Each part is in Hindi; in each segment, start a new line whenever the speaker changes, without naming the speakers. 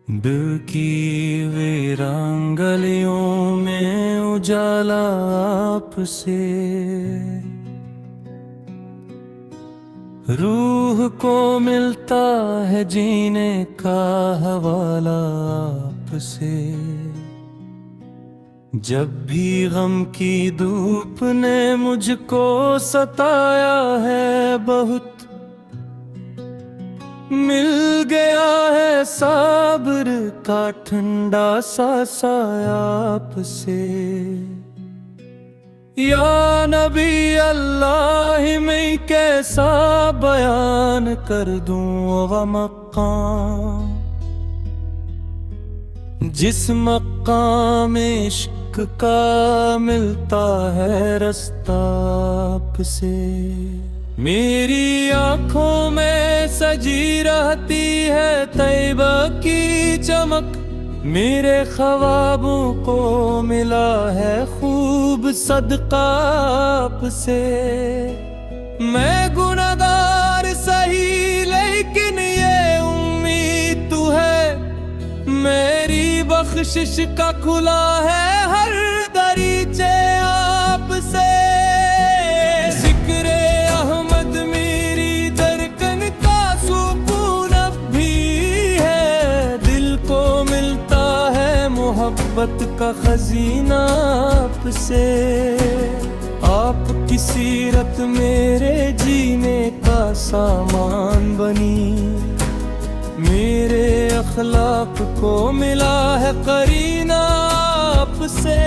दिल की वीरान गलियों में उजाला आपसे, रूह को मिलता है जीने का हवाला आपसे। जब भी गम की धूप ने मुझको सताया है बहुत, मिल गया है साब्र का ठंडा सा साया आपसे। या नबी अल्लाह मैं कैसा बयान कर दूं वो मकाम, जिस मकाम इश्क का मिलता है रास्ता आपसे। मेरी आँखों में सजी रहती है तैबा की चमक, मेरे ख्वाबों को मिला है खूब सदका आपसे। मैं गुनहगार सही लेकिन ये उम्मीद तू है, मेरी बख्शिश का खुला है हर दरीचे आपसे। मोहब्बत का खजीना आपसे। आपकी सीरत मेरे जीने का सामान बनी, मेरे अखलाक को मिला है करीना आपसे।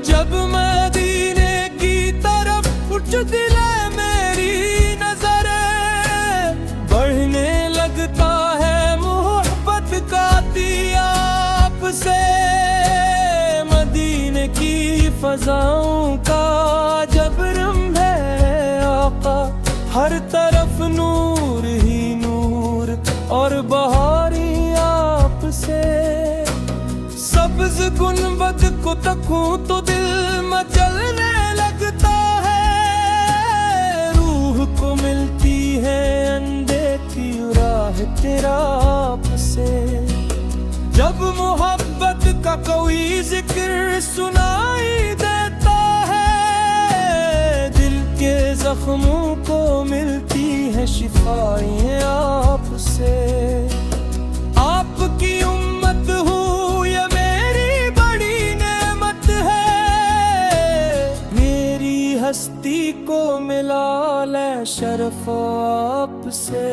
जब मदीने की तरफ उठ दिले मेरी नजर, बढ़ने लगता है मोहब्बत का दिया से। मदीने की फजाओं का जबरम है आका, हर तरफ नूर ही नूर और बहारी आपसे। सब्ज गुनबद को तकूं तो दिल मचलने लगता है, रूह को मिलती है अनदेखी राह तेरा आपसे। जब मोहब्बत का कोई जिक्र सुनाई देता है, दिल के जख्मों को मिलती है शिफाएं आपसे। आपकी उम्मत हूँ ये मेरी बड़ी नेमत है, मेरी हस्ती को मिला ले शर्फ आपसे।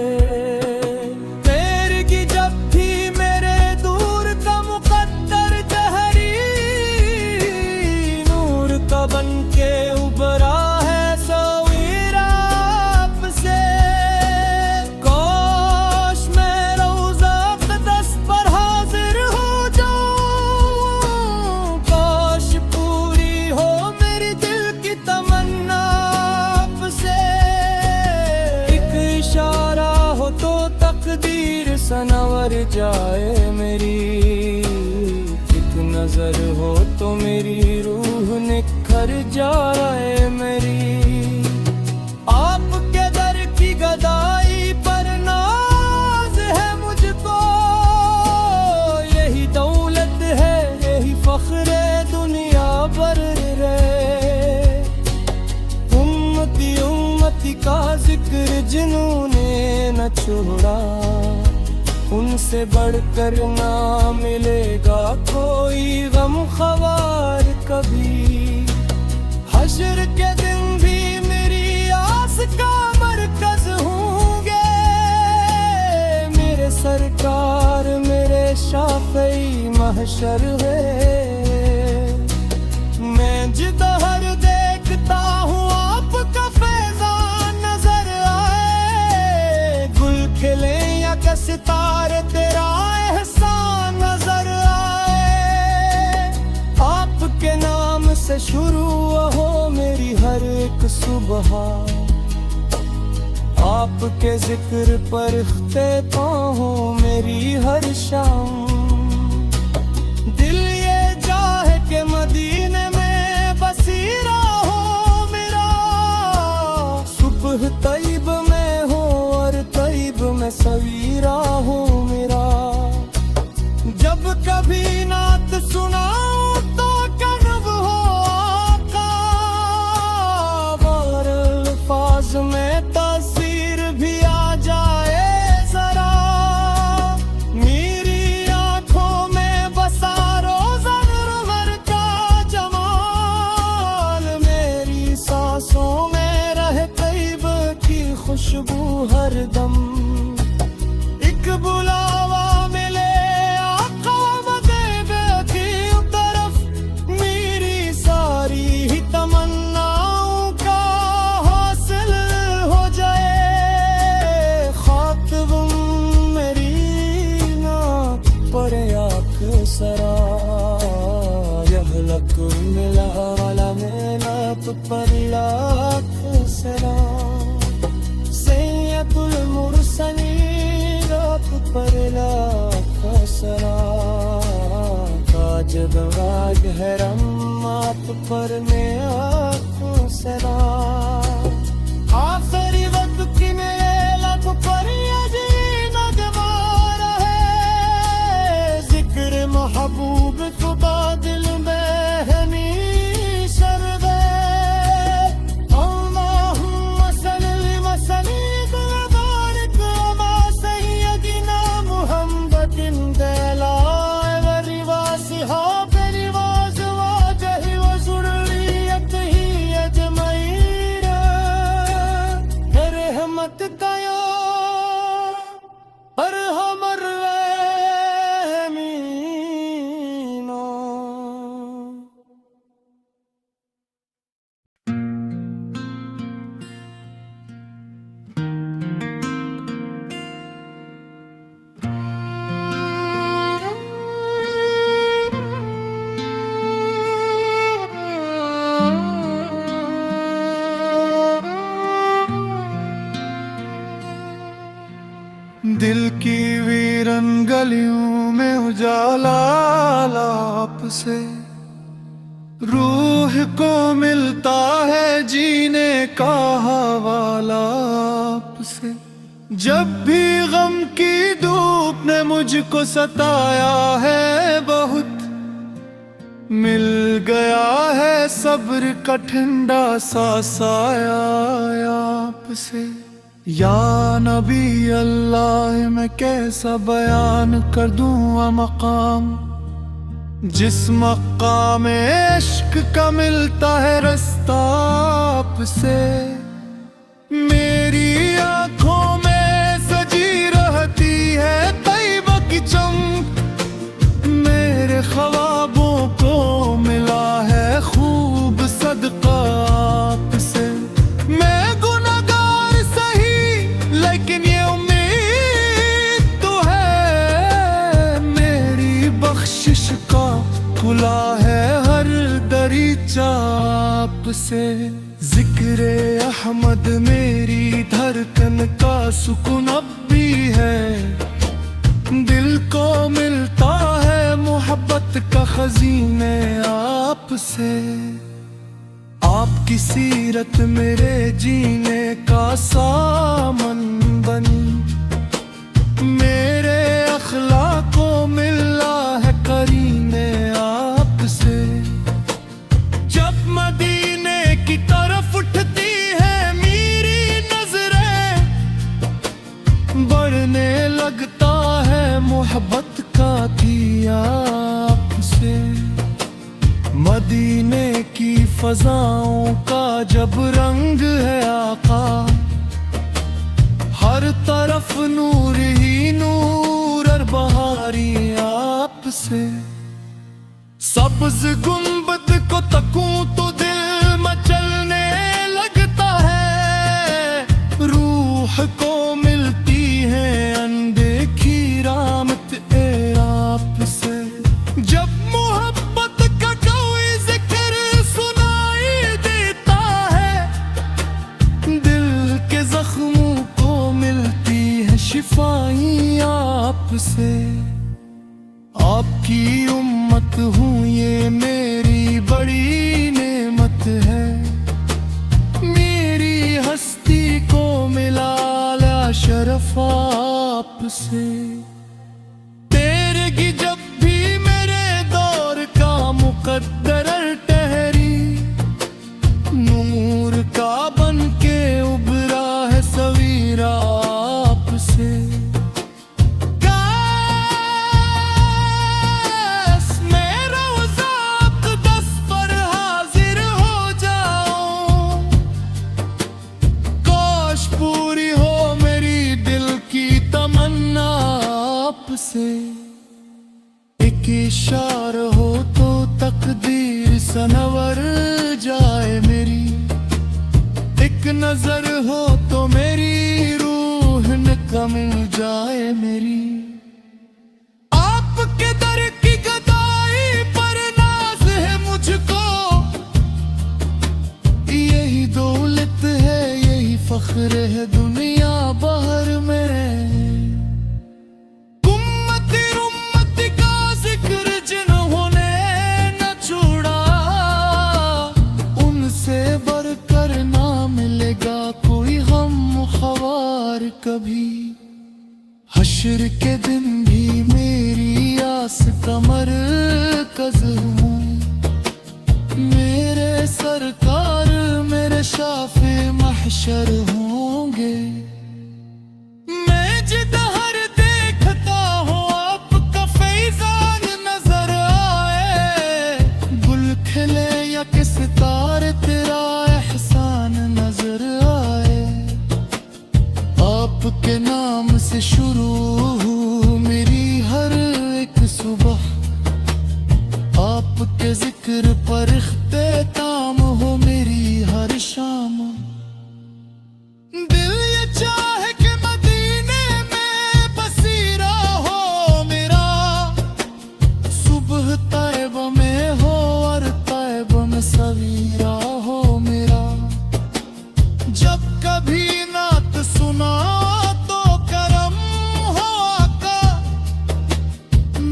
तेरी जब भी मेरे दूर का मुकद्दर जहरी, नूर का बन के उबरा है सवीर आपसे। काश मैं रोज़ा क़ुद्स पर हाजिर हो जाऊं, काश पूरी हो मेरी दिल की तमन्ना आपसे। एक इशारा हो तो तकदीर सनवर जाए मेरी, एक नजर हो तो मेरी रूह निखर जाए मेरी। आपके दर की गदाई पर नाज है मुझको, यही दौलत है यही फख्र दुनिया भर रे। उम्मती का जिक्र जिन्होंने न छोड़ा, उनसे बढ़कर ना मिलेगा कोई गम ख़वार कभी। हश्र के दिन भी मेरी आस का मरकज होंगे, मेरे सरकार मेरे शाफ़ई महशर है। मैं जिधर देखता हूँ आपका फैज़ान नजर आए, गुल खिले या के सितारे तेरा एहसान नजर आए। आपके नाम से शुरू हो मेरी हर एक सुबह, आपके जिक्र पर इख्तिताम हो मेरी हर शाम। दिल ये चाहे कि मदीने में बसीरा हो मेरा, सुबह तैब में हो और तैब में सवीरा हो मेरा। हरदम। एक बुलावा मिले आका मगरिब की तरफ, मेरी सारी ही तमन्नाओं का हासिल हो जाए। खातिब मेरी ना पड़े आँख सरा, यह लक मिला वाला मेला पर लाख सलाम। सैयदुल मुरसलीन आप पर लाख सलाम। ताज गहरम आप पर लाख सलाम। आखिरी वक्त की मेरे लब पर अजी नगमार है, जिक्र महबूब खुदा दिल में दिल की वीरन गलियों में उजाला आपसे, रूह को मिलता है जीने का हवाला आपसे। जब भी गम की धूप ने मुझको सताया है बहुत, मिल गया है सब्र का ठंडा सा साया आपसे। या नबी अल्लाह मैं कैसा बयान कर दूँ मकाम, जिस मकाम इश्क का मिलता है रास्ता आपसे। मेरी आँखों में सजी रहती है तैयबा की चमक, मेरे ख्वाबों को मिला है खूब सदका आपसे। मैं गुनहगार सही लेकिन ये उम्मीद तो है, मेरी बख्शिश का खुला है हर दरीचा आपसे। जिक्र अहमद मेरी धड़कन का सुकून अब भी है, दिल को मिलता है मोहब्बत का खजीने आपसे। आपकी सीरत मेरे जीने का सामन बनी, मेरे अखलाक को मिला है करीने आपसे। जब मदीने की तरफ उठती है मेरी नजरें, बढ़ने लगता है मोहब्बत का दिया आपसे। मदीने की फजाओं का जब रंग है आका, हर तरफ नूर ही नूर और बहारी आपसे। सब्ज गुंबद को तकूं तो दिल मचलने लगता है, रूह को मिलती है अनदेखी रामत ए आपसे। जब मोहब्बत का कोई जिक्र सुनाई देता है, दिल के जख्मों को मिलती है शिफाई आपसे। आपकी उम्मत हूँ ये मेरी बड़ी नेमत है, मेरी हस्ती को मिला शरफ आपसे। तेरे जब भी मेरे दौर का मुकद्दर ठहरी, नूर का बन के उभरा है सवीरा आपसे। पूरी हो मेरी
इशार हो तो तकदीर सनवर जाए मेरी, एक नजर हो तो मेरी रूह निकल जाए मेरी। आपके दर की गदाई पर नाज है मुझको, यही दौलत है यही फख्र है दुनिया भर में। उम्मती उम्मती का जिक्र जिन्होंने न छोड़ा, उनसे बढ़कर ना मिलेगा कोई हम ख्वार कभी। हश्र के दिन भी मेरी आस कमर कज़ हूँ, मेरे सरकार मेरे शाफे महशर होंगे। मैं जिधर देखता हूँ आपका फैजान नजर आए, गुल खिले या किस तार तेरा एहसान नजर आए। आपके नाम से शुरू मेरी हर एक सुबह, आपके जिक्र पर इख्तिताम हो मेरी हर शाम। दिल ये चाहे कि मदीने में बसीरा हो मेरा, सुबह तैबा में हो और तैबा में सवीरा हो मेरा। जब कभी नात सुना तो करम हो आका,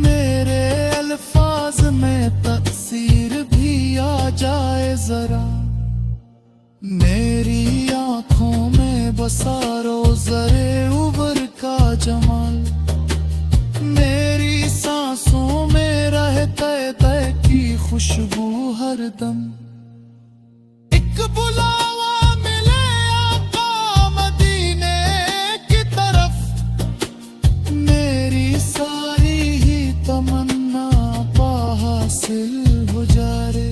मेरे अल्फाज में तकसीर भी आ जाए जरा। मेरी आँखों में बसारो ज़रे उबर का जमाल, मेरी सांसों में रहे तय तय की खुशबू हर दम। एक बुलावा मिले आका मदीने की तरफ, मेरी सारी ही तमन्ना हासिल हो जा रे।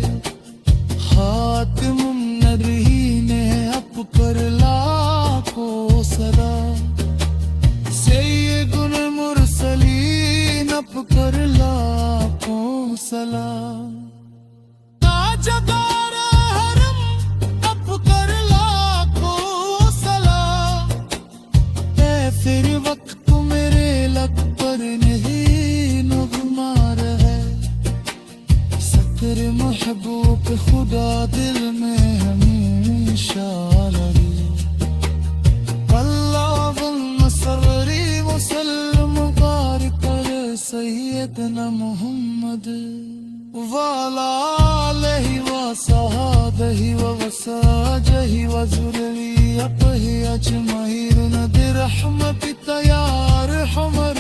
हाथ मुन्नर ही ने अप कर लाखों सदा, सैय्यदुल मुरसलीन अप कर लाखों सलाम। ताजदार हरम अप कर लाखों सलाम। ऐ फिर वक्त मेरे लग पर नहीं नुगमार है, सकर महबूब खुदा दिल में हमेशा लगी। अल्लाहुम्मा सल्ली व सल्लिम बारिक अला सय्यदना मुहम्मद व अला आलिहि व सहाबिहि व वसाजिहि व ज़ुर्रिय्यतिहि अजमईन। रहमतिक या अरहमर